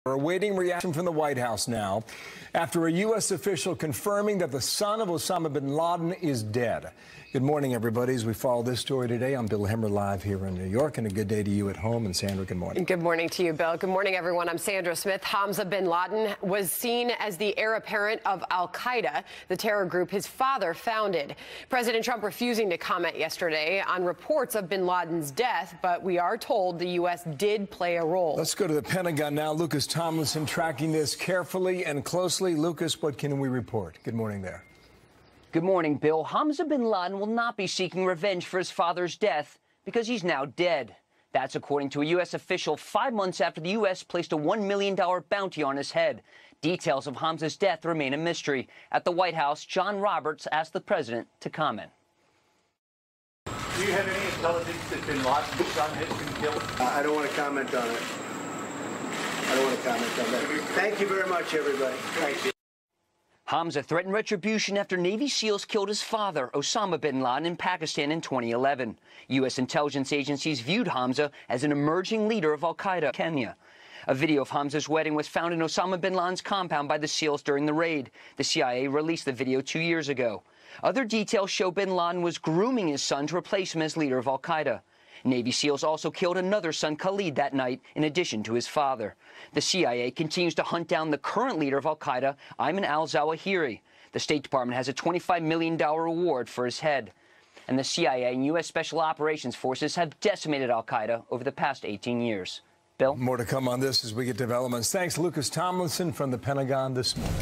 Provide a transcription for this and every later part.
We're awaiting reaction from the White House now after a U.S. official confirming that the son of Osama bin Laden is dead. Good morning, everybody. As we follow this story today, I'm Bill Hemmer live here in New York, and a good day to you at home. And Sandra, good morning. Good morning to you, Bill. Good morning, everyone. I'm Sandra Smith. Hamza bin Laden was seen as the heir apparent of al-Qaeda, the terror group his father founded. President Trump refusing to comment yesterday on reports of bin Laden's death, but we are told the U.S. did play a role. Let's go to the Pentagon now. Lucas Tomlinson tracking this carefully and closely. Lucas, what can we report? Good morning there. Good morning, Bill. Hamza bin Laden will not be seeking revenge for his father's death because he's now dead. That's according to a U.S. official 5 months after the U.S. placed a $1 million bounty on his head. Details of Hamza's death remain a mystery. At the White House, John Roberts asked the president to comment. Do you have any intelligence that bin Laden's son has been killed? I don't want to comment on it. I don't want to comment on that. Thank you very much, everybody. Thank you. Hamza threatened retribution after Navy SEALs killed his father, Osama bin Laden, in Pakistan in 2011. U.S. intelligence agencies viewed Hamza as an emerging leader of al-Qaeda in Kenya. A video of Hamza's wedding was found in Osama bin Laden's compound by the SEALs during the raid. The CIA released the video 2 years ago. Other details show bin Laden was grooming his son to replace him as leader of al-Qaeda. Navy SEALs also killed another son, Khalid, that night, in addition to his father. The CIA continues to hunt down the current leader of al-Qaeda, Ayman al-Zawahiri. The State Department has a $25 million reward for his head. And the CIA and U.S. Special Operations Forces have decimated al-Qaeda over the past 18 years. Bill? More to come on this as we get developments. Thanks, Lucas Tomlinson from the Pentagon this morning.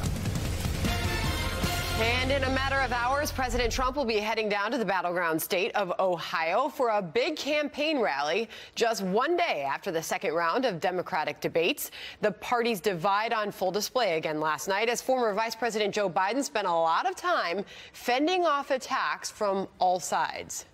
And in a matter of hours, President Trump will be heading down to the battleground state of Ohio for a big campaign rally just 1 day after the second round of Democratic debates. The parties divide on full display again last night as former Vice President Joe Biden spent a lot of time fending off attacks from all sides.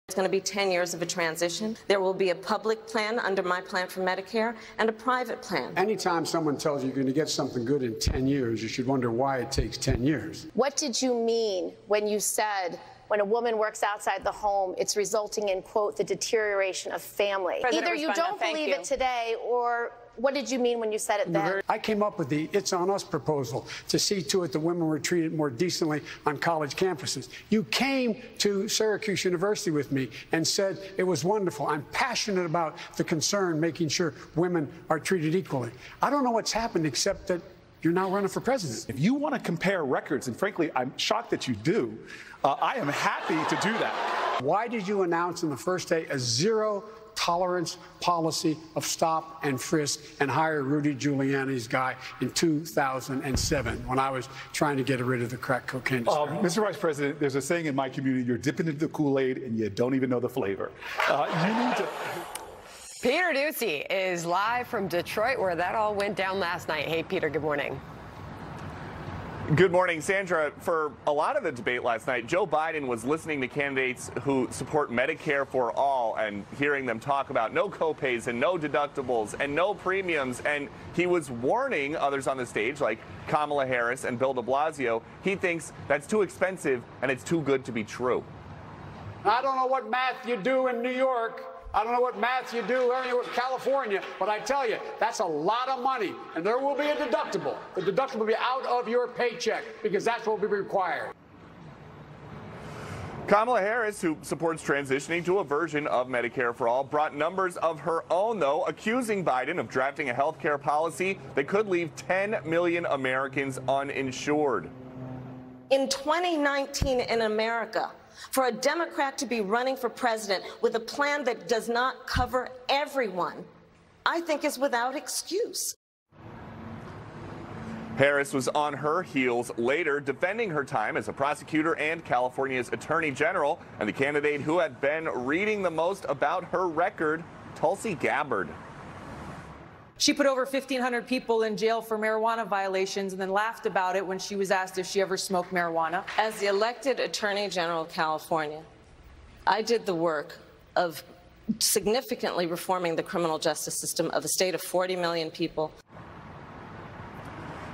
It's going to be 10 years of a transition. There will be a public plan under my plan for Medicare and a private plan. Anytime someone tells you you're going to get something good in 10 years, you should wonder why it takes 10 years. What did you mean when you said when a woman works outside the home, it's resulting in, quote, the deterioration of family? Either you don't believe it today, or what did you mean when you said it then? I came up with the It's On Us proposal to see to it that women were treated more decently on college campuses. You came to Syracuse University with me and said it was wonderful. I'm passionate about the concern, making sure women are treated equally. I don't know what's happened except that you're now running for president. If you want to compare records, and frankly, I'm shocked that you do, I am happy to do that. Why did you announce on the first day a zero-tolerance policy of stop and frisk and hire Rudy Giuliani's guy in 2007 when I was trying to get rid of the crack cocaine? Mr. Vice President, there's a saying in my community, you're dipping into the Kool-Aid and you don't even know the flavor. You need to... Peter Ducey is live from Detroit, where that all went down last night. Hey, Peter, good morning. Good morning, Sandra. For a lot of the debate last night, Joe Biden was listening to candidates who support Medicare for all and hearing them talk about no copays and no deductibles and no premiums. And he was warning others on the stage, like Kamala Harris and Bill de Blasio. He thinks that's too expensive and it's too good to be true. I don't know what math you do in New York. I don't know what math you do in California, but I tell you, that's a lot of money, and there will be a deductible. The deductible will be out of your paycheck because that's what will be required. Kamala Harris, who supports transitioning to a version of Medicare for all, brought numbers of her own, though, accusing Biden of drafting a health care policy that could leave 10 million Americans uninsured. In 2019 in America, for a Democrat to be running for president with a plan that does not cover everyone, I think is without excuse. Harris was on her heels later, defending her time as a prosecutor and California's attorney general, and the candidate who had been reading the most about her record, Tulsi Gabbard. She put over 1,500 people in jail for marijuana violations and then laughed about it when she was asked if she ever smoked marijuana. As the elected Attorney General of California, I did the work of significantly reforming the criminal justice system of a state of 40 million people.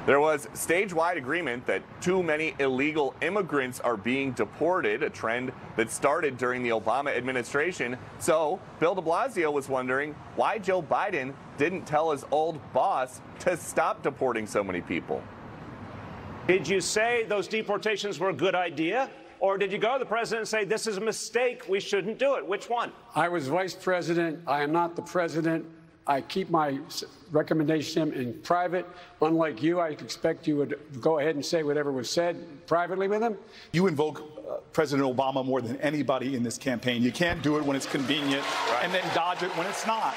There was stage-wide agreement that too many illegal immigrants are being deported, a trend that started during the Obama administration. So Bill de Blasio was wondering why Joe Biden didn't tell his old boss to stop deporting so many people. Did you say those deportations were a good idea? Or did you go to the president and say, this is a mistake, we shouldn't do it? Which one? I was vice president. I am not the president. I keep my recommendation to him in private. Unlike you, I expect you would go ahead and say whatever was said privately with him. You invoke President Obama more than anybody in this campaign. You can't do it when it's convenient and then dodge it when it's not.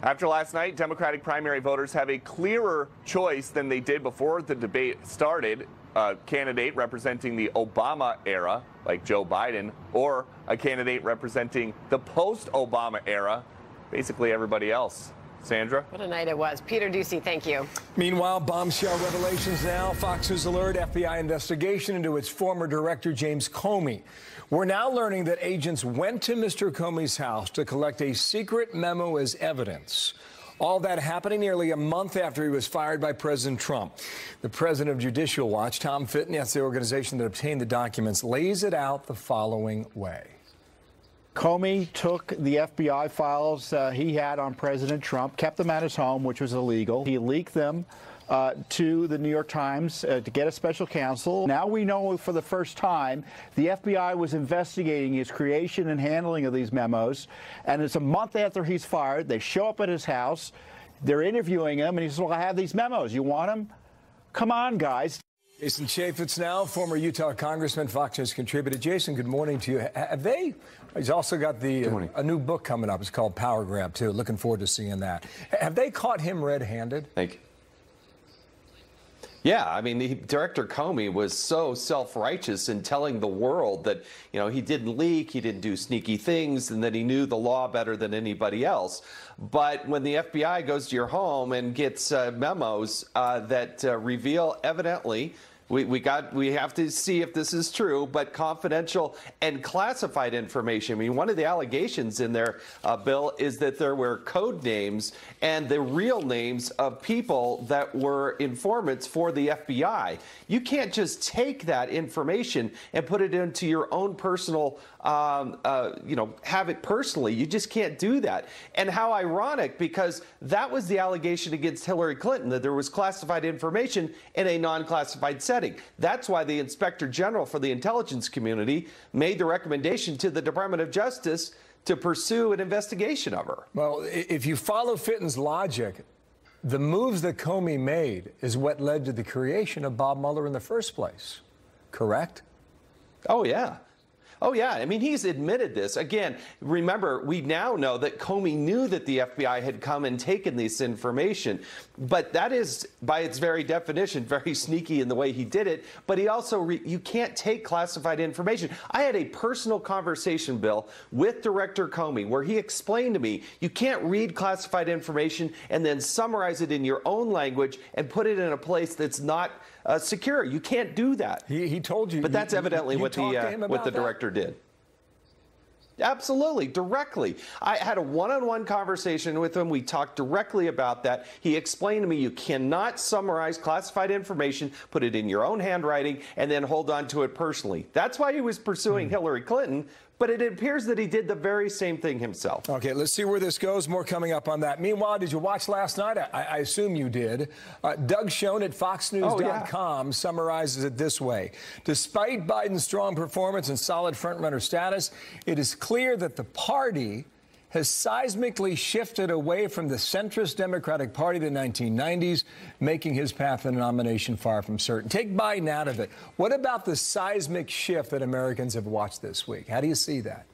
After last night, Democratic primary voters have a clearer choice than they did before the debate started. A candidate representing the Obama era, like Joe Biden, or a candidate representing the post-Obama era, basically everybody else. Sandra? What a night it was. Peter Ducey, thank you. Meanwhile, bombshell revelations now. Fox News alert, FBI investigation into its former director, James Comey. We're now learning that agents went to Mr. Comey's house to collect a secret memo as evidence. All that happening nearly a month after he was fired by President Trump. The president of Judicial Watch, Tom Fitton, that's the organization that obtained the documents, lays it out the following way. Comey took the FBI files he had on President Trump, kept them at his home, which was illegal. He leaked them to the New York Times to get a special counsel. Now we know for the first time the FBI was investigating his creation and handling of these memos, and it's a month after he's fired. They show up at his house, they're interviewing him, and he says, well, I have these memos. You want them? Come on, guys. Jason Chaffetz now, former Utah congressman, Fox News contributor. Jason, good morning to you. Have they, he's also got a new book coming up. It's called Power Grab, too. Looking forward to seeing that. Have they caught him red-handed? Thank you. Yeah, I mean, Director Comey was so self-righteous in telling the world that, you know, he didn't leak, he didn't do sneaky things, and that he knew the law better than anybody else. But when the FBI goes to your home and gets memos that reveal evidently, we have to see if this is true, but confidential and classified information. I mean, one of the allegations in there, Bill, is that there were code names and the real names of people that were informants for the FBI. You can't just take that information and put it into your own personal, have it personally. You just can't do that. And how ironic, because that was the allegation against Hillary Clinton, that there was classified information in a non-classified setting. That's why the Inspector General for the intelligence community made the recommendation to the Department of Justice to pursue an investigation of her. Well, if you follow Fitton's logic, the moves that Comey made is what led to the creation of Bob Mueller in the first place, correct? Oh, yeah. Oh, yeah. I mean, he's admitted this. Again, remember, we now know that Comey knew that the FBI had come and taken this information. But that is, by its very definition, very sneaky in the way he did it. But he also, you can't take classified information. I had a personal conversation, Bill, with Director Comey, where he explained to me, you can't read classified information and then summarize it in your own language and put it in a place that's not secure. You can't do that. He told you. But that's evidently what the director did. Absolutely, directly. I had a one-on-one conversation with him. We talked directly about that. He explained to me you cannot summarize classified information, put it in your own handwriting, and then hold on to it personally. That's why he was pursuing Hillary Clinton. But it appears that he did the very same thing himself. Okay, let's see where this goes. More coming up on that. Meanwhile, did you watch last night? I assume you did. Doug Schoen at FoxNews.com summarizes it this way. Despite Biden's strong performance and solid frontrunner status, it is clear that the party has seismically shifted away from the centrist Democratic Party of the 1990s, making his path to the nomination far from certain. Take Biden out of it. What about the seismic shift that Americans have watched this week? How do you see that?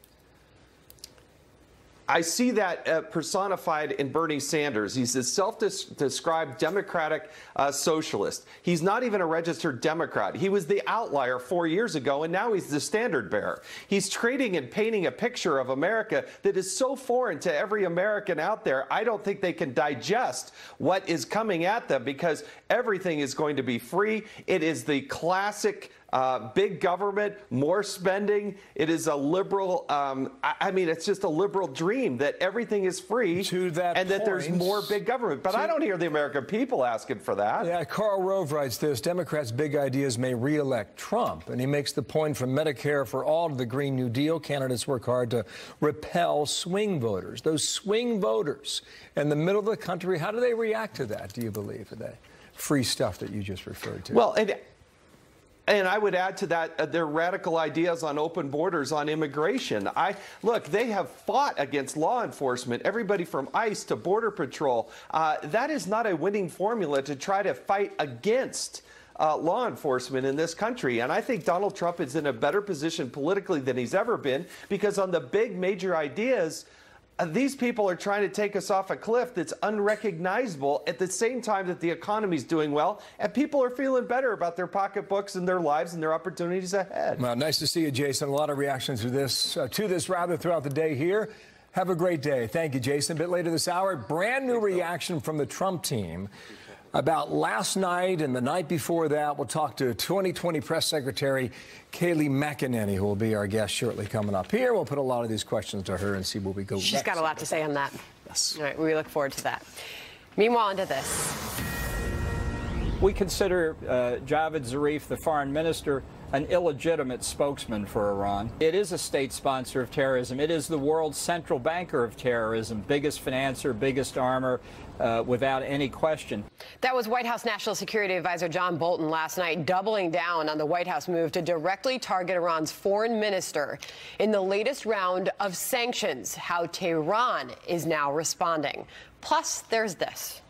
I see that personified in Bernie Sanders. He's a self-described Democratic socialist. He's not even a registered Democrat. He was the outlier 4 years ago, and now he's the standard bearer. He's trading and painting a picture of America that is so foreign to every American out there, I don't think they can digest what is coming at them, because everything is going to be free. It is the classic Big government, more spending. It is a liberal, I mean, it's just a liberal dream that everything is free and that there's more big government. But I don't hear the American people asking for that. Yeah, Karl Rove writes this: Democrats' big ideas may re-elect Trump. And he makes the point from Medicare for all to the Green New Deal, candidates work hard to repel swing voters. Those swing voters in the middle of the country, how do they react to that, do you believe, for that free stuff that you just referred to? Well, and I would add to that their radical ideas on open borders, on immigration. Look, they have fought against law enforcement, everybody from ICE to Border Patrol. That is not a winning formula to try to fight against law enforcement in this country. And I think Donald Trump is in a better position politically than he's ever been, because on the big major ideas, these people are trying to take us off a cliff that's unrecognizable at the same time that the economy's doing well and people are feeling better about their pocketbooks and their lives and their opportunities ahead. Well, nice to see you, Jason. A lot of reactions to this rather throughout the day here. Have a great day. Thank you, Jason. A bit later this hour, brand new reaction from the Trump team about last night and the night before that. We'll talk to 2020 Press Secretary Kayleigh McEnany, who will be our guest shortly coming up here. We'll put a lot of these questions to her and see where we go. She's got a lot to say on that. Yes. All right, we look forward to that. Meanwhile, into this. We consider Javad Zarif, the foreign minister, an illegitimate spokesman for Iran. It is a state sponsor of terrorism. It is the world's central banker of terrorism, biggest financer, biggest armor, without any question. That was White House National Security Advisor John Bolton last night, doubling down on the White House move to directly target Iran's foreign minister in the latest round of sanctions, how Tehran is now responding. Plus, there's this.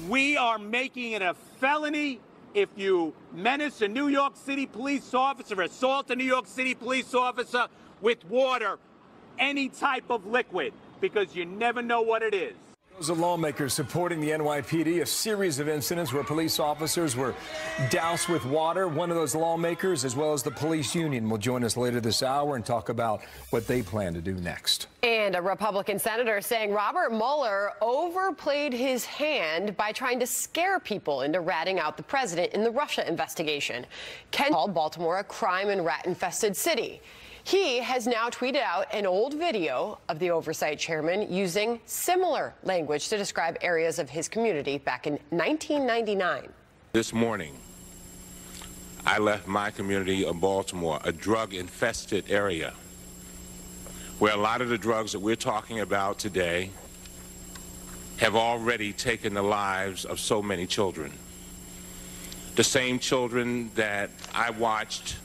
We are making it a felony if you menace a New York City police officer, assault a New York City police officer with water, any type of liquid, because you never know what it is. Those are lawmakers supporting the NYPD, a series of incidents where police officers were doused with water. One of those lawmakers, as well as the police union, will join us later this hour and talk about what they plan to do next. And a Republican senator saying Robert Mueller overplayed his hand by trying to scare people into ratting out the president in the Russia investigation. Ken called Baltimore a crime and rat-infested city. He has now tweeted out an old video of the oversight chairman using similar language to describe areas of his community back in 1999. This morning, I left my community of Baltimore, a drug-infested area, where a lot of the drugs that we're talking about today have already taken the lives of so many children. The same children that I watched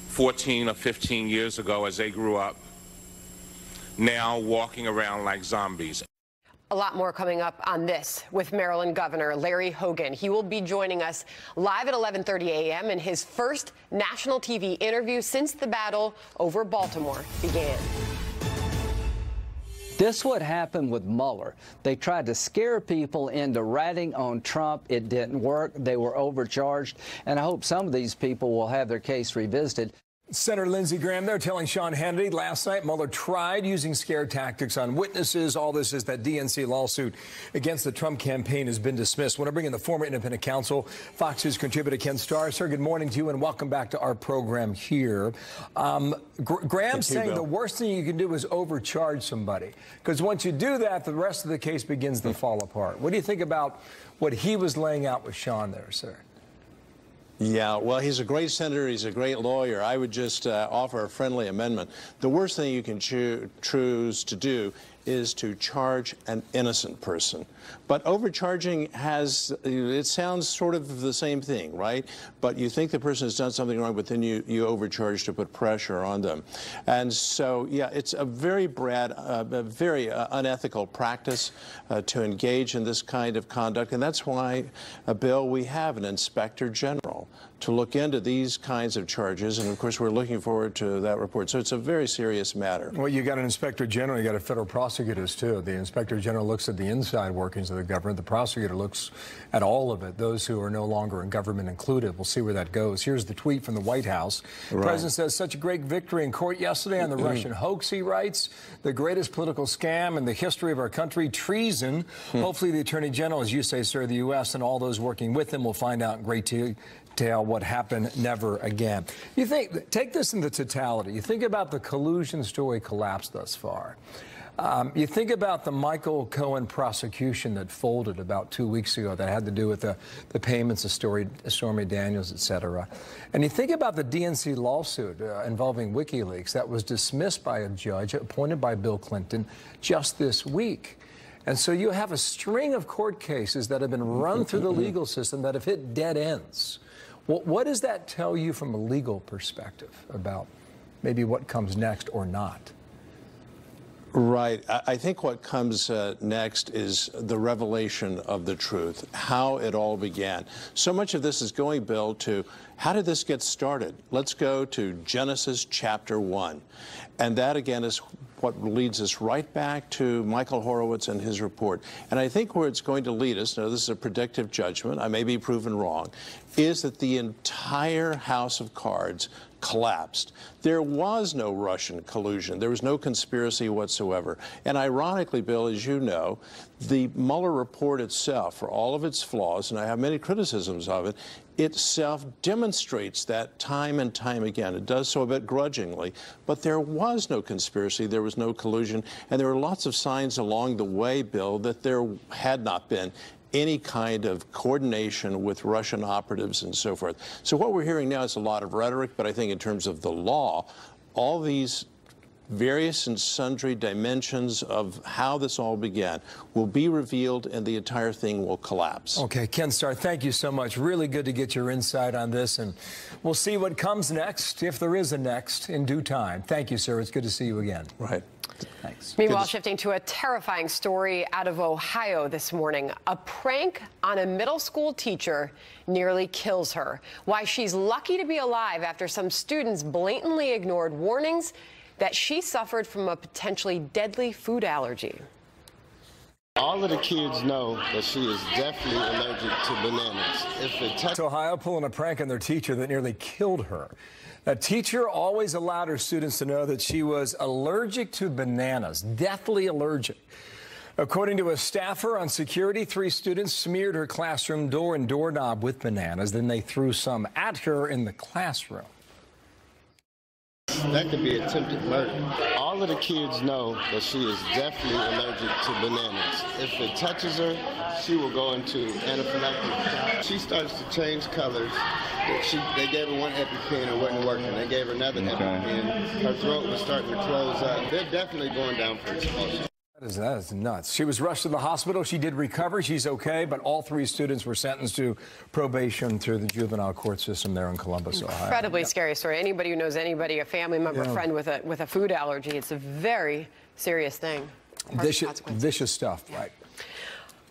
14 or 15 years ago as they grew up, now walking around like zombies. A lot more coming up on this with Maryland Governor Larry Hogan. He will be joining us live at 11:30 a.m. in his first national TV interview since the battle over Baltimore began. This what happened with Mueller. They tried to scare people into ratting on Trump. It didn't work. They were overcharged. And I hope some of these people will have their case revisited. Senator Lindsey Graham there telling Sean Hannity last night Mueller tried using scare tactics on witnesses. All this is that DNC lawsuit against the Trump campaign has been dismissed. Want to bring in the former independent counsel, Fox News contributor Ken Starr. Sir, good morning to you and welcome back to our program here. Graham's saying the worst thing you can do is overcharge somebody, because once you do that, the rest of the case begins to fall apart. What do you think about what he was laying out with Sean there, sir? Yeah, well, he's a great senator. He's a great lawyer. I would just offer a friendly amendment. The worst thing you can choose to do is to charge an innocent person. But overcharging it sounds sort of the same thing, right? But you think the person has done something wrong, but then you overcharge to put pressure on them. And so, yeah, it's a very very unethical practice to engage in this kind of conduct. And that's why, Bill, we have an inspector general to look into these kinds of charges. And of course, we're looking forward to that report. So it's a very serious matter. Well, you got an inspector general, you got a federal prosecutors too. The inspector general looks at the inside workings of the government. The prosecutor looks at all of it, those who are no longer in government included. We'll see where that goes. Here's the tweet from the White House. The president says, such a great victory in court yesterday on the Russian hoax, he writes. The greatest political scam in the history of our country, treason. Hopefully the attorney general, as you say, sir, the U.S. and all those working with him will find out in great tale what happened never again. You think, take this in the totality. You think about the collusion story collapse thus far. You think about the Michael Cohen prosecution that folded about 2 weeks ago that had to do with the payments of Stormy Daniels, et cetera. And you think about the DNC lawsuit involving WikiLeaks that was dismissed by a judge appointed by Bill Clinton just this week. And so you have a string of court cases that have been run through the legal system that have hit dead ends. What does that tell you from a legal perspective about maybe what comes next or not? Right. I think what comes next is the revelation of the truth, how it all began. So much of this is going, Bill, to how did this get started? Let's go to Genesis chapter 1. And that, again, is what leads us right back to Michael Horowitz and his report. And I think where it's going to lead us, now this is a predictive judgment, I may be proven wrong, is that the entire house of cards collapsed. There was no Russian collusion. There was no conspiracy whatsoever. And ironically, Bill, as you know, the Mueller report itself, for all of its flaws, and I have many criticisms of it, itself demonstrates that time and time again. It does so a bit grudgingly, but there was no conspiracy, there was no collusion, and there were lots of signs along the way, Bill, that there had not been any kind of coordination with Russian operatives and so forth. So what we're hearing now is a lot of rhetoric, but I think in terms of the law, all these various and sundry dimensions of how this all began will be revealed and the entire thing will collapse. Okay, Ken Starr, thank you so much. Really good to get your insight on this, and we'll see what comes next, if there is a next, in due time. Thank you, sir. It's good to see you again. Right. Thanks. Meanwhile, shifting to a terrifying story out of Ohio this morning. A prank on a middle school teacher nearly kills her. Why she's lucky to be alive after some students blatantly ignored warnings that she suffered from a potentially deadly food allergy. All of the kids know that she is definitely allergic to bananas. If it touches Ohio pulling a prank on their teacher that nearly killed her. That teacher always allowed her students to know that she was allergic to bananas, deathly allergic. According to a staffer on security, 3 students smeared her classroom door and doorknob with bananas. Then they threw some at her in the classroom. that could be attempted murder. All of the kids know that she is definitely allergic to bananas. If it touches her, she will go into anaphylactic. She starts to change colors. They gave her one EpiPen and it wasn't working. They gave her another EpiPen. Her throat was starting to close up. They're definitely going down for expulsion. That is nuts. She was rushed to the hospital. She did recover. She's okay, but all 3 students were sentenced to probation through the juvenile court system there in Columbus, Ohio. Incredibly scary story. Anybody who knows anybody, a family member, friend with a food allergy, it's a very serious thing. Vicious stuff, right?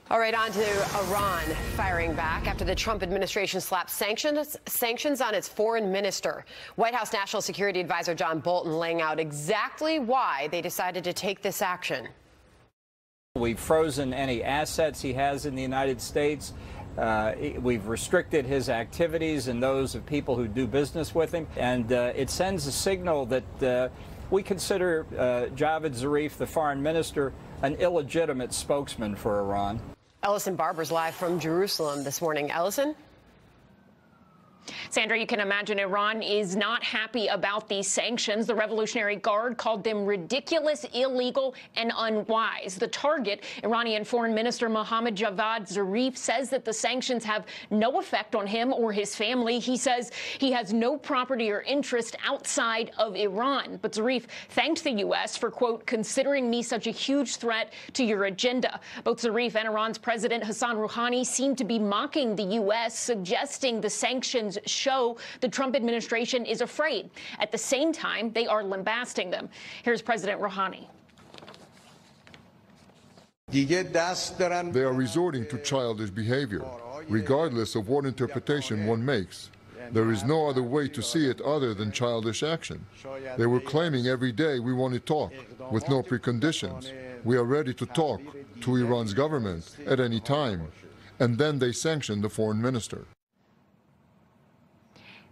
All right, on to Iran firing back after the Trump administration slapped sanctions on its foreign minister. White House National Security Advisor John Bolton laying out exactly why they decided to take this action. We've frozen any assets he has in the United States. We've restricted his activities and those of people who do business with him. And it sends a signal that we consider Javad Zarif, the foreign minister, an illegitimate spokesman for Iran. Ellison Barber's live from Jerusalem this morning. Ellison? Sandra, you can imagine Iran is not happy about these sanctions. The Revolutionary Guard called them ridiculous, illegal, and unwise. The target, Iranian Foreign Minister Mohammad Javad Zarif, says that the sanctions have no effect on him or his family. He says he has no property or interest outside of Iran. But Zarif thanked the U.S. for, quote, considering me such a huge threat to your agenda. Both Zarif and Iran's President Hassan Rouhani seem to be mocking the U.S., suggesting the sanctions show the Trump administration is afraid. At the same time, they are lambasting them. Here's President Rouhani. They are resorting to childish behavior, regardless of what interpretation one makes. There is no other way to see it other than childish action. They were claiming every day we want to talk, with no preconditions. We are ready to talk to Iran's government at any time. And then they sanctioned the foreign minister.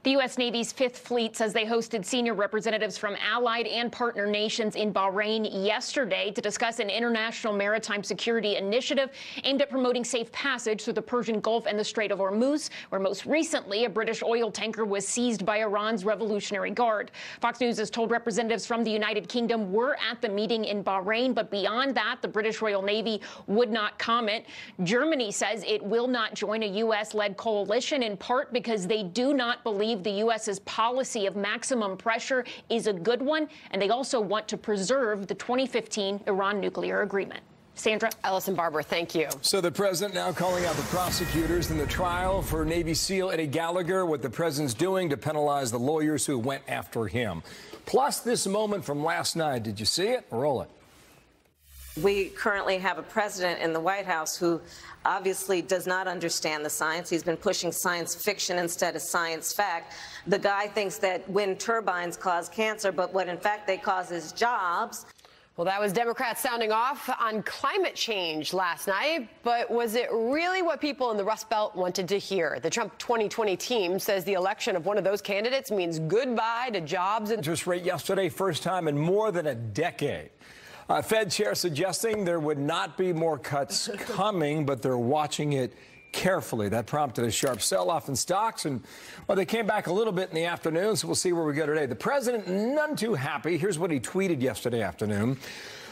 The U.S. Navy's Fifth Fleet says they hosted senior representatives from allied and partner nations in Bahrain yesterday to discuss an international maritime security initiative aimed at promoting safe passage through the Persian Gulf and the Strait of Hormuz, where most recently a British oil tanker was seized by Iran's Revolutionary Guard. Fox News has told representatives from the United Kingdom were at the meeting in Bahrain, but beyond that, the British Royal Navy would not comment. Germany says it will not join a U.S.-led coalition, in part because they do not believe the U.S.'s policy of maximum pressure is a good one, and they also want to preserve the 2015 Iran nuclear agreement. Sandra. Ellison Barber, thank you. So the president now calling out the prosecutors in the trial for Navy SEAL Eddie Gallagher, what the president's doing to penalize the lawyers who went after him. Plus this moment from last night. Did you see it? Roll it. We currently have a president in the White House who obviously does not understand the science. He's been pushing science fiction instead of science fact. The guy thinks that wind turbines cause cancer, but what in fact they cause is jobs. Well, that was Democrats sounding off on climate change last night, but was it really what people in the Rust Belt wanted to hear? The Trump 2020 team says the election of one of those candidates means goodbye to jobs. Interest rate yesterday, first time in more than a decade. Fed chair suggesting there would not be more cuts coming, but they're watching it carefully. That prompted a sharp sell-off in stocks, and well, they came back a little bit in the afternoon, so we'll see where we go today. The president, none too happy. Here's what he tweeted yesterday afternoon.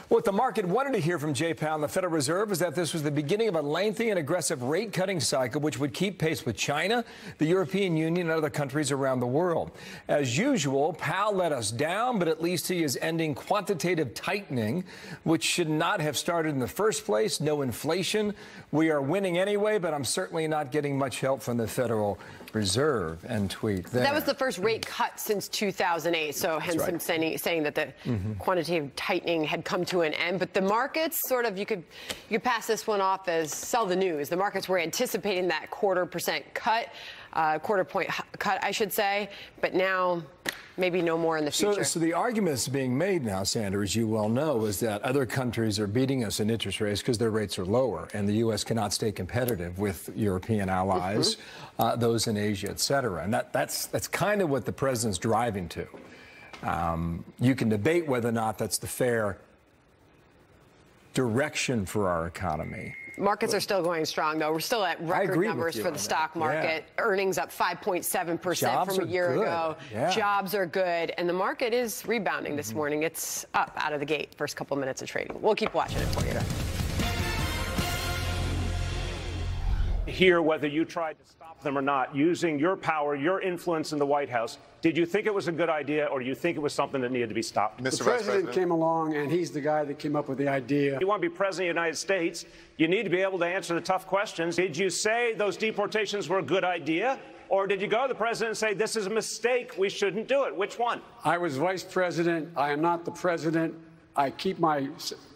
What the market wanted to hear from Jay Powell and the Federal Reserve is that this was the beginning of a lengthy and aggressive rate-cutting cycle, which would keep pace with China, the European Union, and other countries around the world. As usual, Powell let us down, but at least he is ending quantitative tightening, which should not have started in the first place. No inflation. We are winning anyway, but I'm certainly not getting much help from the Federal Reserve. And tweet there. That was the first rate cut since 2008, so hence him saying that the quantitative tightening had come to an end. But the markets sort of, you could pass this one off as sell the news. The markets were anticipating that 0.25% cut, quarter point cut, I should say, but now maybe no more in the future. So the argument that's being made now, Sandra, as you well know, is that other countries are beating us in interest rates because their rates are lower, and the U.S. cannot stay competitive with European allies, those in Asia, et cetera. And that's kind of what the president's driving to. You can debate whether or not that's the fair direction for our economy. Markets are still going strong, though. We're still at record numbers for the stock market. Yeah. Earnings up 5.7% from a year ago. Yeah. Jobs are good. And the market is rebounding this morning. It's up out of the gate, first couple minutes of trading. We'll keep watching it for you. Hear whether you tried to stop them or not, using your power, your influence in the White House. Did you think it was a good idea, or do you think it was something that needed to be stopped? The president came along, and he's the guy that came up with the idea. If you want to be president of the United States, you need to be able to answer the tough questions. Did you say those deportations were a good idea, or did you go to the president and say, this is a mistake, we shouldn't do it? Which one? I was vice president. I am not the president. I keep my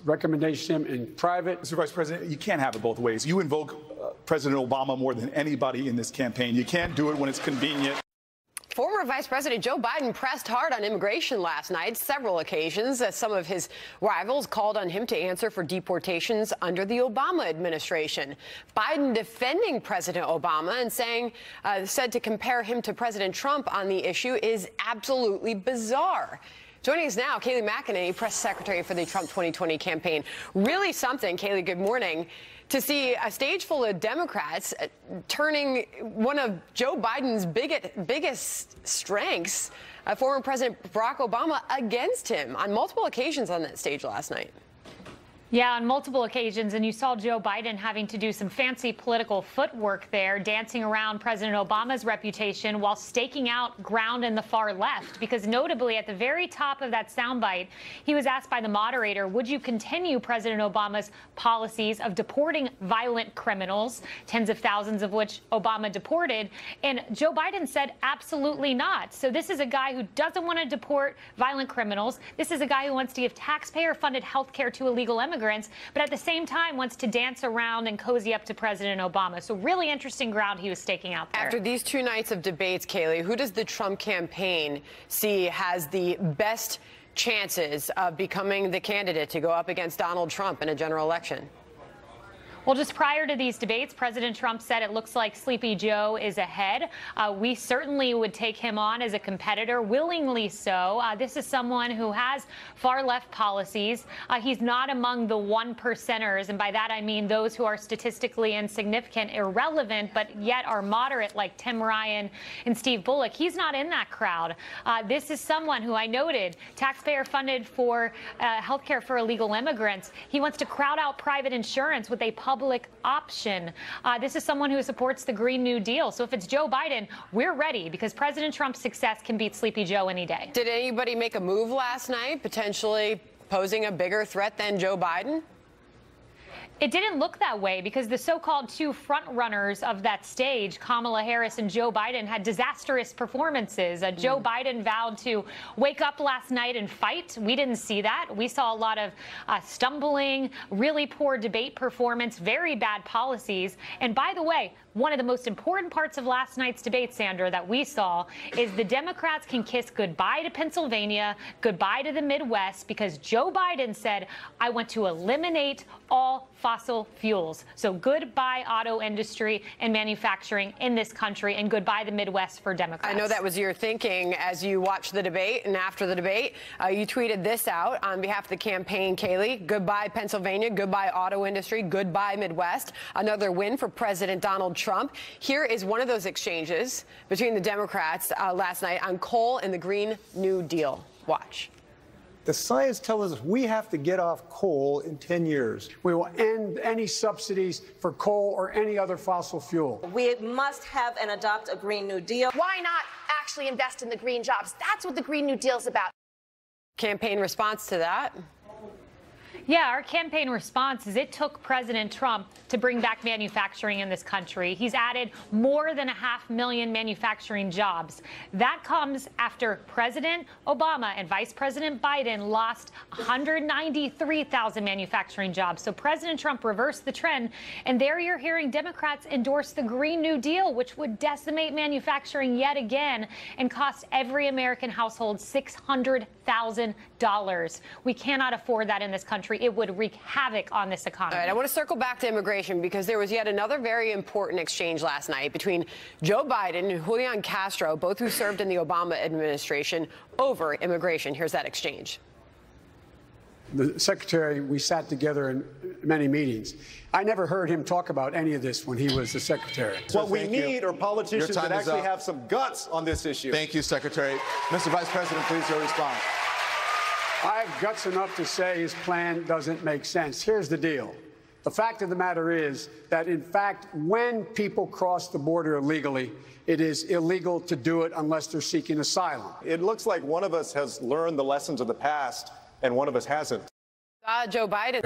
recommendation to him in private. Mr. Vice President, you can't have it both ways. You invoke President Obama more than anybody in this campaign. You can't do it when it's convenient. Former Vice President Joe Biden pressed hard on immigration last night, several occasions, as some of his rivals called on him to answer for deportations under the Obama administration. Biden defending President Obama and said to compare him to President Trump on the issue is absolutely bizarre. Joining us now, Kayleigh McEnany, press secretary for the Trump 2020 campaign. Really something, Kayleigh, good morning, to see a stage full of Democrats turning one of Joe Biden's biggest strengths, former President Barack Obama, against him on multiple occasions on that stage last night. Yeah, on multiple occasions, and you saw Joe Biden having to do some fancy political footwork there, dancing around President Obama's reputation while staking out ground in the far left. Because notably, at the very top of that soundbite, he was asked by the moderator, would you continue President Obama's policies of deporting violent criminals, tens of thousands of which Obama deported? And Joe Biden said, absolutely not. So this is a guy who doesn't want to deport violent criminals. This is a guy who wants to give taxpayer-funded health care to illegal immigrants, but at the same time wants to dance around and cozy up to President Obama. So really interesting ground he was staking out there. After these 2 nights of debates, Kayleigh, who does the Trump campaign see has the best chances of becoming the candidate to go up against Donald Trump in a general election? Well, just prior to these debates, President Trump said it looks like Sleepy Joe is ahead. We certainly would take him on as a competitor, willingly so. This is someone who has far-left policies. He's not among the 1%ers, and by that I mean those who are statistically insignificant, irrelevant, but yet are moderate, like Tim Ryan and Steve Bullock. He's not in that crowd. This is someone who I noted, taxpayer-funded for health care for illegal immigrants. He wants to crowd out private insurance with a public option. This is someone who supports the Green New Deal. So if it's Joe Biden, we're ready, because President Trump's success can beat Sleepy Joe any day. Did anybody make a move last night, potentially posing a bigger threat than Joe Biden? It didn't look that way, because the so-called two front-runners of that stage, Kamala Harris and Joe Biden, had disastrous performances. Joe Biden vowed to wake up last night and fight. We didn't see that. We saw a lot of stumbling, really poor debate performance, very bad policies. And by the way, one of the most important parts of last night's debate, Sandra, that we saw is the Democrats can kiss goodbye to Pennsylvania, goodbye to the Midwest, because Joe Biden said, I want to eliminate all fossil fuels. So goodbye auto industry and manufacturing in this country, and goodbye the Midwest for Democrats. I know that was your thinking as you watched the debate, and after the debate, you tweeted this out on behalf of the campaign, Kayleigh. Goodbye Pennsylvania, goodbye auto industry, goodbye Midwest. Another win for President Donald Trump. Here is one of those exchanges between the Democrats last night on coal and the Green New Deal. Watch. The science tells us we have to get off coal in 10 years. We will end any subsidies for coal or any other fossil fuel. We must have and adopt a Green New Deal. Why not actually invest in the green jobs? That's what the Green New Deal is about. Campaign response to that? Yeah, our campaign response is it took President Trump to bring back manufacturing in this country. He's added more than 500,000 manufacturing jobs. That comes after President Obama and Vice President Biden lost 193,000 manufacturing jobs. So President Trump reversed the trend, and there you're hearing Democrats endorse the Green New Deal, which would decimate manufacturing yet again and cost every American household $600,000. We cannot afford that in this country. It would wreak havoc on this economy. All right, I want to circle back to immigration, because there was yet another very important exchange last night between Joe Biden and Julian Castro, both who served in the Obama administration, over immigration. Here's that exchange. The secretary, we sat together in many meetings. I never heard him talk about any of this when he was the secretary. What we need are politicians that actually have some guts on this issue. Thank you, Secretary. Mr. Vice President, please your response. I have guts enough to say his plan doesn't make sense. Here's the deal. The fact of the matter is that, in fact, when people cross the border illegally, it is illegal to do it unless they're seeking asylum. It looks like one of us has learned the lessons of the past and one of us hasn't. Joe Biden.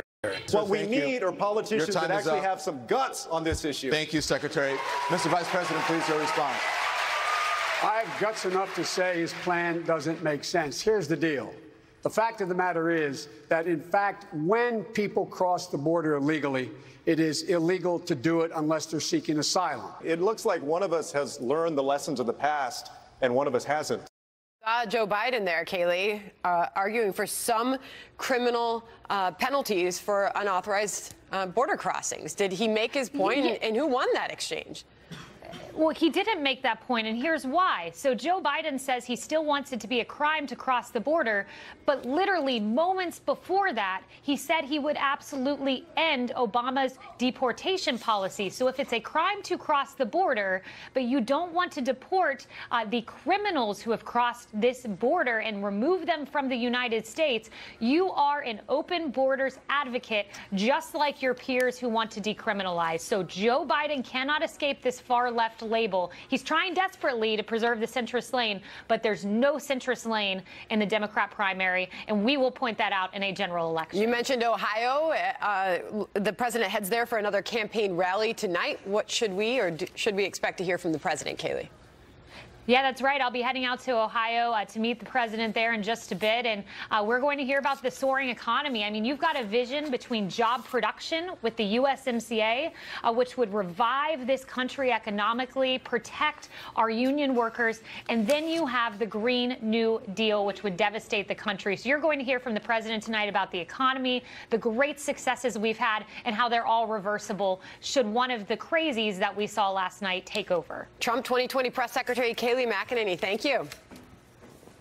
What we need are politicians that actually have some guts on this issue. Thank you, Secretary. Mr. Vice President, please your response. I have guts enough to say his plan doesn't make sense. Here's the deal. The fact of the matter is that, in fact, when people cross the border illegally, it is illegal to do it unless they're seeking asylum. It looks like one of us has learned the lessons of the past and one of us hasn't. Joe Biden there, Kayleigh, arguing for some criminal penalties for unauthorized border crossings. Did he make his point, and who won that exchange? Well, he didn't make that point, and here's why. So Joe Biden says he still wants it to be a crime to cross the border, but literally moments before that, he said he would absolutely end Obama's deportation policy. So if it's a crime to cross the border, but you don't want to deport the criminals who have crossed this border and remove them from the United States, you are an open borders advocate, just like your peers who want to decriminalize. So Joe Biden cannot escape this far-left label. He's trying desperately to preserve the centrist lane, but there's no centrist lane in the Democrat primary, and we will point that out in a general election. You mentioned Ohio. The president heads there for another campaign rally tonight. What should we expect to hear from the president, Kayleigh? Yeah, that's right. I'll be heading out to Ohio to meet the president there in just a bit. And we're going to hear about the soaring economy. I mean, you've got a vision between job production with the USMCA, which would revive this country economically, protect our union workers. And then you have the Green New Deal, which would devastate the country. So you're going to hear from the president tonight about the economy, the great successes we've had, and how they're all reversible should one of the crazies that we saw last night take over. Trump 2020 Press Secretary Kayleigh McEnany, thank you.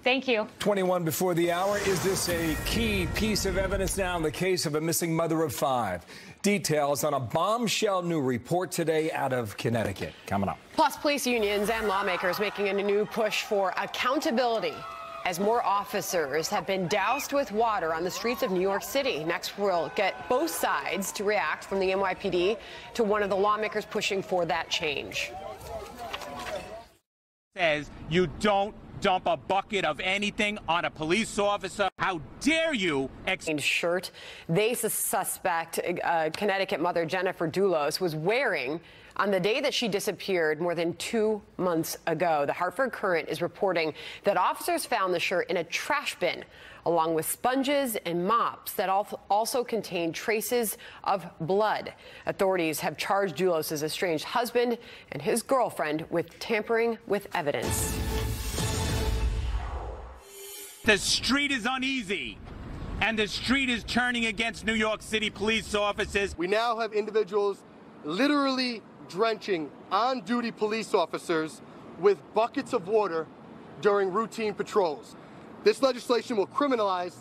Thank you. 21 before the hour. Is this a key piece of evidence now in the case of a missing mother of 5? Details on a bombshell new report today out of Connecticut. Coming up. Plus, police unions and lawmakers making a new push for accountability as more officers have been doused with water on the streets of New York City. Next, we'll get both sides to react, from the NYPD to one of the lawmakers pushing for that change. Says you don't dump a bucket of anything on a police officer. How dare you? Shirt they suspect Connecticut mother Jennifer Dulos was wearing on the day that she disappeared more than 2 months ago. The Hartford Courant is reporting that officers found the shirt in a trash bin, along with sponges and mops that also contained traces of blood. Authorities have charged Dulos' estranged husband and his girlfriend with tampering with evidence. The street is uneasy, and the street is turning against New York City police officers. We now have individuals literally drenching on-duty police officers with buckets of water during routine patrols. This legislation will criminalize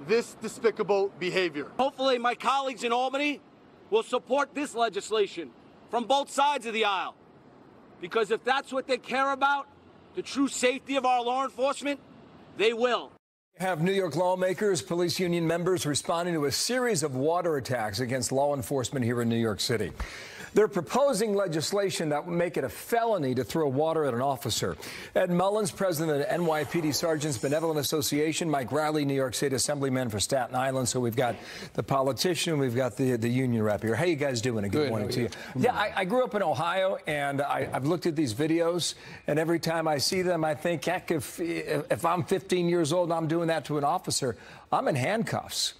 this despicable behavior. Hopefully my colleagues in Albany will support this legislation from both sides of the aisle, because if that's what they care about, the true safety of our law enforcement, they will. Have New York lawmakers, police union members responding to a series of water attacks against law enforcement here in New York City. They're proposing legislation that would make it a felony to throw water at an officer. Ed Mullins, president of the NYPD Sergeants Benevolent Association. Mike Riley, New York State Assemblyman for Staten Island. So we've got the politician, we've got the union rep here. How you guys doing? A good morning to you. Yeah, I grew up in Ohio, and I've looked at these videos, and every time I see them, I think, heck, if I'm 15 years old and I'm doing that to an officer, I'm in handcuffs.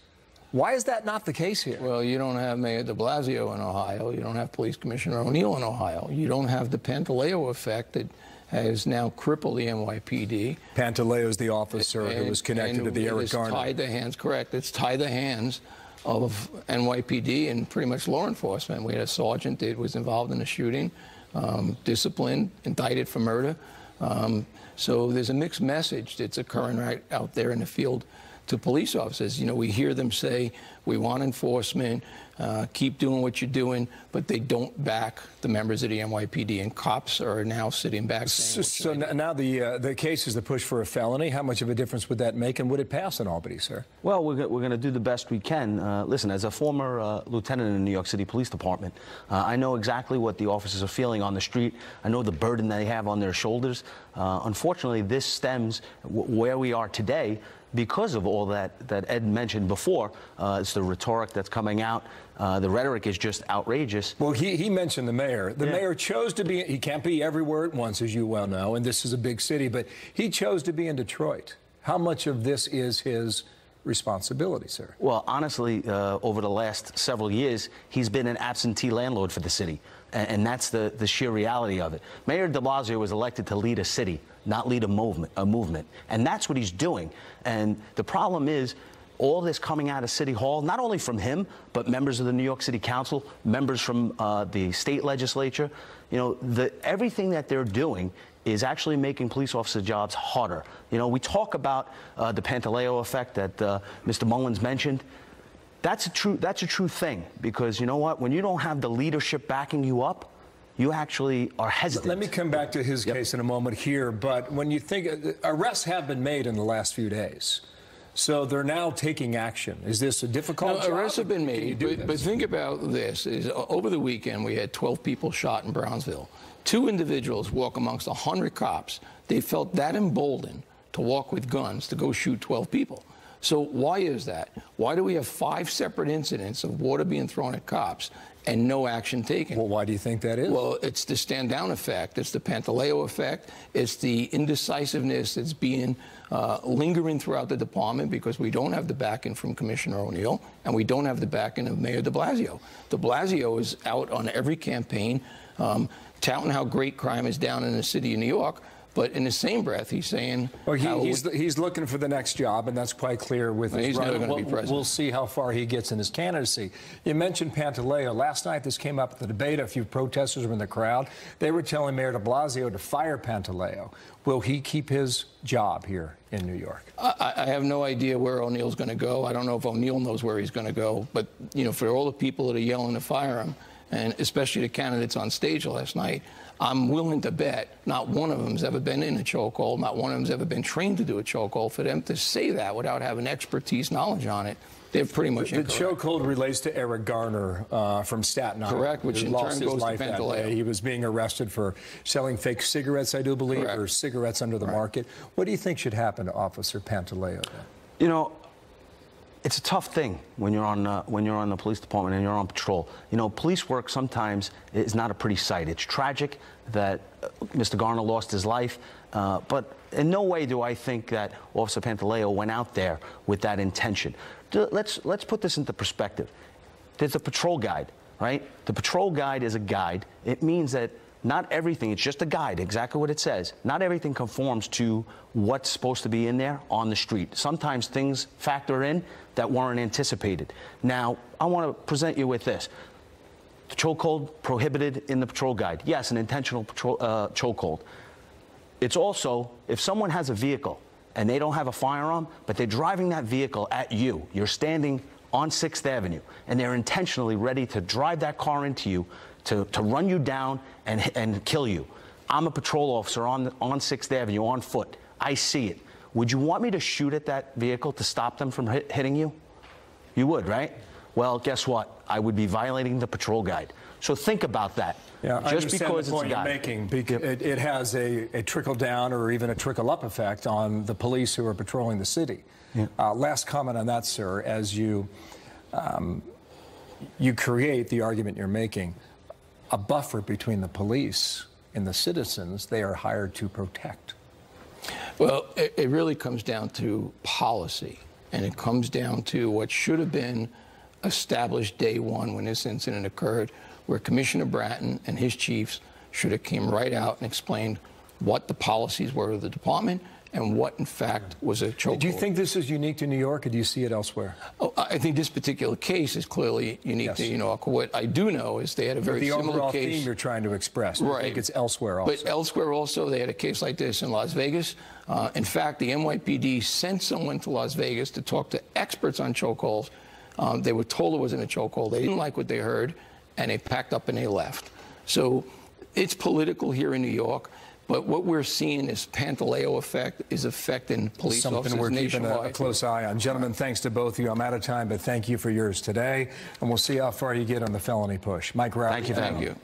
Why is that not the case here? Well, you don't have Mayor de Blasio in Ohio. You don't have Police Commissioner O'Neill in Ohio. You don't have the Pantaleo effect that has now crippled the NYPD. Pantaleo is the officer who was connected to the Eric Garner. Tied the hands, correct. It's tied the hands of NYPD and pretty much law enforcement. We had a sergeant that was involved in a shooting, disciplined, indicted for murder. So there's a mixed message that's occurring right out there in the field to police officers. You know, we hear them say, we want enforcement, keep doing what you're doing, but they don't back the members of the NYPD, and cops are now sitting back saying, so now the case is the push for a felony. How much of a difference would that make, and would it pass in Albany, sir? Well, we're going to do the best we can. Listen, as a former lieutenant in the New York City Police Department, I know exactly what the officers are feeling on the street. I know the burden they have on their shoulders. Unfortunately, this stems where we are today because of all that Ed mentioned before. It's the rhetoric that's coming out. The rhetoric is just outrageous. Well, he mentioned the mayor. The mayor chose to be, he can't be everywhere at once, as you well know, and this is a big city, but he chose to be in Detroit. How much of this is his responsibility, sir? Well, honestly, over the last several years, he's been an absentee landlord for the city. And that's the sheer reality of it. Mayor de Blasio was elected to lead a city, not lead a movement. And that's what he's doing. And the problem is, all this coming out of City Hall, not only from him, but members of the New York City Council, members from the state legislature, you know, everything that they're doing is actually making police officer jobs harder. You know, we talk about the Pantaleo effect that Mr. Mullins mentioned. That's a true thing, because you know what? When you don't have the leadership backing you up, you actually are hesitant. Let me come back to his case in a moment here, but when you think arrests have been made in the last few days, so they're now taking action. Is this a difficult job? Arrests have been made, but think about this. Over the weekend, we had 12 people shot in Brownsville. 2 individuals walk amongst 100 cops. They felt that emboldened to walk with guns to go shoot 12 people. So why is that? Why do we have 5 separate incidents of water being thrown at cops and no action taken? Well, why do you think that is? Well, it's the stand-down effect. It's the Pantaleo effect. It's the indecisiveness that's being lingering throughout the department because we don't have the backing from Commissioner O'Neill and we don't have the backing of Mayor de Blasio. De Blasio is out on every campaign touting how great crime is down in the city of New York. But in the same breath, he's saying... Well, he's looking for the next job, and that's quite clear with his he's never going to be president. We'll see how far he gets in his candidacy. You mentioned Pantaleo. Last night, this came up at the debate. A few protesters were in the crowd. They were telling Mayor de Blasio to fire Pantaleo. Will he keep his job here in New York? I have no idea where O'Neill's going to go. I don't know if O'Neill knows where he's going to go. But, you know, for all the people that are yelling to fire him, and especially the candidates on stage last night, I'm willing to bet not one of them's ever been in a chokehold, not one of them's ever been trained to do a chokehold. For them to say that without having expertise, knowledge on it, they're pretty much incorrect. The chokehold relates to Eric Garner from Staten Island. Correct, which in turn goes to Pantaleo. He was being arrested for selling fake cigarettes, I do believe, Correct. or cigarettes under the market. What do you think should happen to Officer Pantaleo then? You know, it's a tough thing when you're on the police department and you're on patrol. You know, police work sometimes is not a pretty sight. It's tragic that Mr. Garner lost his life, but in no way do I think that Officer Pantaleo went out there with that intention. Let's put this into perspective. There's a patrol guide, right? The patrol guide is a guide. It means that not everything, it's just a guide, exactly what it says. Not everything conforms to what's supposed to be in there on the street. Sometimes things factor in that weren't anticipated. Now, I want to present you with this. The chokehold prohibited in the patrol guide. Yes, an intentional chokehold. It's also, if someone has a vehicle and they don't have a firearm, but they're driving that vehicle at you, you're standing on 6th Avenue, and they're intentionally ready to drive that car into you, to run you down and kill you. I'm a patrol officer on 6th Avenue on foot. I see it. Would you want me to shoot at that vehicle to stop them from hitting you? You would, right? Well, guess what? I would be violating the patrol guide. So think about that. Yeah, just I because the point it's a you're guide. making. It has a trickle-down or even a trickle-up effect on the police who are patrolling the city. Yeah. Last comment on that, sir, as you create the argument you're making, a buffer between the police and the citizens they are hired to protect. Well, it really comes down to policy, and it comes down to what should have been established day one when this incident occurred, where Commissioner Bratton and his chiefs should have came right out and explained what the policies were of the department and what, in fact, was a chokehold. Do you think this is unique to New York, or do you see it elsewhere? Oh, I think this particular case is clearly unique to New York. What I do know is they had a very similar case. The overall theme you're trying to express. Right. I think it's elsewhere also. But elsewhere also, they had a case like this in Las Vegas. In fact, the NYPD sent someone to Las Vegas to talk to experts on chokeholds. They were told it wasn't a chokehold. They didn't like what they heard, and they packed up and they left. So it's political here in New York. But what we're seeing is Pantaleo effect is affecting police officers we're nationwide. Keeping a close eye on. Gentlemen, thanks to both of you. I'm out of time, but thank you for yours today. And we'll see how far you get on the felony push. Mike Rowley.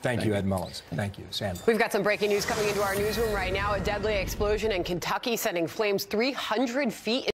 Thank you, Ed Mullins. Thank you, Sandra. We've got some breaking news coming into our newsroom right now. A deadly explosion in Kentucky sending flames 300 feet